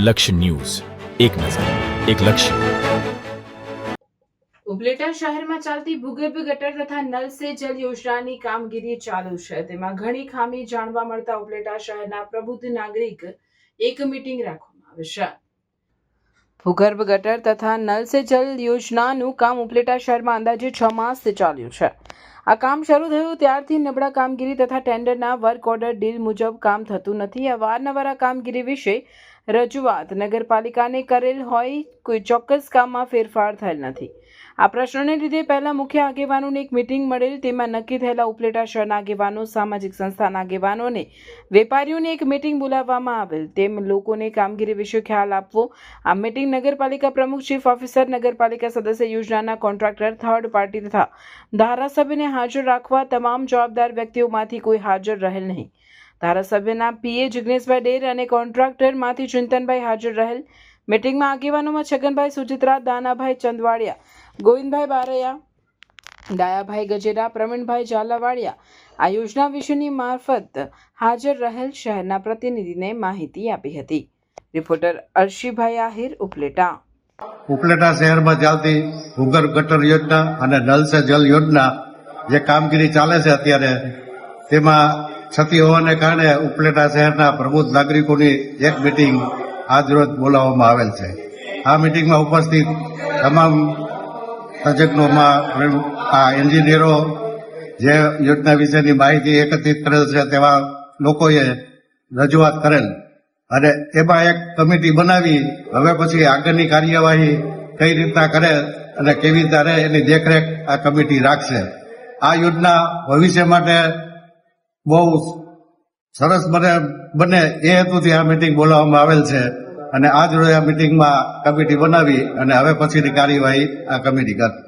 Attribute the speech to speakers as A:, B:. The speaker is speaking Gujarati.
A: લક્ષ્ય ન્યૂઝ, એક નજર, એક લક્ષ્ય.
B: ઉપલેટા શહેરમાં ચાલતી ભૂગર્ભ ગટર તથા નલ સે જલ યોજનાની કામગીરી ચાલુ છે. તેમાં ઘણી ખામી જાણવા મળતા ઉપલેટા શહેરના પ્રબુદ્ધ નાગરિક એક મીટિંગ રાખવામાં આવે છે. ભૂગર્ભ ગટર તથા નલ સે જલ યોજનાનું કામ ઉપલેટા શહેરમાં અંદાજે 6 માસથી ચાલ્યું છે. આ કામ શરૂ થયું ત્યારથી નબળા કામગીરી તથા ટેન્ડરના વર્ક ઓર્ડર ડીલ મુજબ કામ થતું નથી. અવારનવાર આ કામગીરી વિશે રજૂઆત નગરપાલિકાને કરેલ હોય, કોઈ ચોક્કસ કામમાં ફેરફાર થયેલ નથી. આ પ્રશ્નોને લીધે પહેલા મુખ્ય આગેવાનોની એક મીટિંગ મળેલ. તેમાં નક્કી થયેલા ઉપલેટા શહેરના આગેવાનો, સામાજિક સંસ્થાના આગેવાનો અને વેપારીઓની એક મીટિંગ બોલાવવામાં આવેલ. તેમ લોકોને કામગીરી વિશે ખ્યાલ આપવો. આ મીટિંગ નગરપાલિકા પ્રમુખ, ચીફ ઓફિસર, નગરપાલિકા સદસ્ય, યોજનાના કોન્ટ્રાક્ટર, થર્ડ પાર્ટી તથા ધારાસભ્યને હાજર રાખવા. તમામ જવાબદાર વ્યક્તિઓમાંથી કોઈ હાજર રહેલ નહીં. ધારાસભ્યના પીએ જિગ્નેશભાઈ ડેર અને કોન્ટ્રાક્ટરમાંથી ચિંતનભાઈ હાજર રહેલ. મીટિંગમાં આગેવાનોમાં છગનભાઈ સુચિત્રા, દાનાભાઈ ચંદવાડિયા, ગોવિંદભાઈ બારૈયા, ડાયાભાઈ ગજેરા, પ્રવીણભાઈ ઝાલાવાડિયા આ યોજના વિશેની મારફત હાજર રહેલ શહેરના પ્રતિનિધિને માહિતી આપી હતી. રિપોર્ટર અર્શીભાઈ આહિર, ઉપલેટા.
C: ઉપલેટા શહેરમાં ચાલતી ભૂગર્ભ ગટર યોજના અને નલ સે જલ યોજના જે કામગીરી ચાલે છે અત્યારે, તેમાં ક્ષતિ હોવાને કારણે ઉપલેટા શહેરના પ્રબુદ્ધ નાગરિકોની એક મીટિંગ આજરોજ બોલાવવામાં આવેલ છે. આ મીટિંગમાં ઉપસ્થિત તમામ તજજ્ઞોમાં આ એન્જિનિયરો જે યોજના વિશેની માહિતી એકત્રિત કરેલ છે તેવા લોકોએ રજૂઆત કરેલ અને એમાં એક કમિટી બનાવી હવે પછી આગળની કાર્યવાહી કઈ રીતના કરે અને કેવી રીતે રહે એની દેખરેખ આ કમિટી રાખશે. આ યોજના ભવિષ્ય માટે બહુ સરસ બને એ હેતુથી આ મીટિંગ બોલાવવામાં આવેલ છે અને આજ રોજ આ મીટિંગમાં કમિટી બનાવી અને હવે પછીની કાર્યવાહી આ કમિટી કરશે.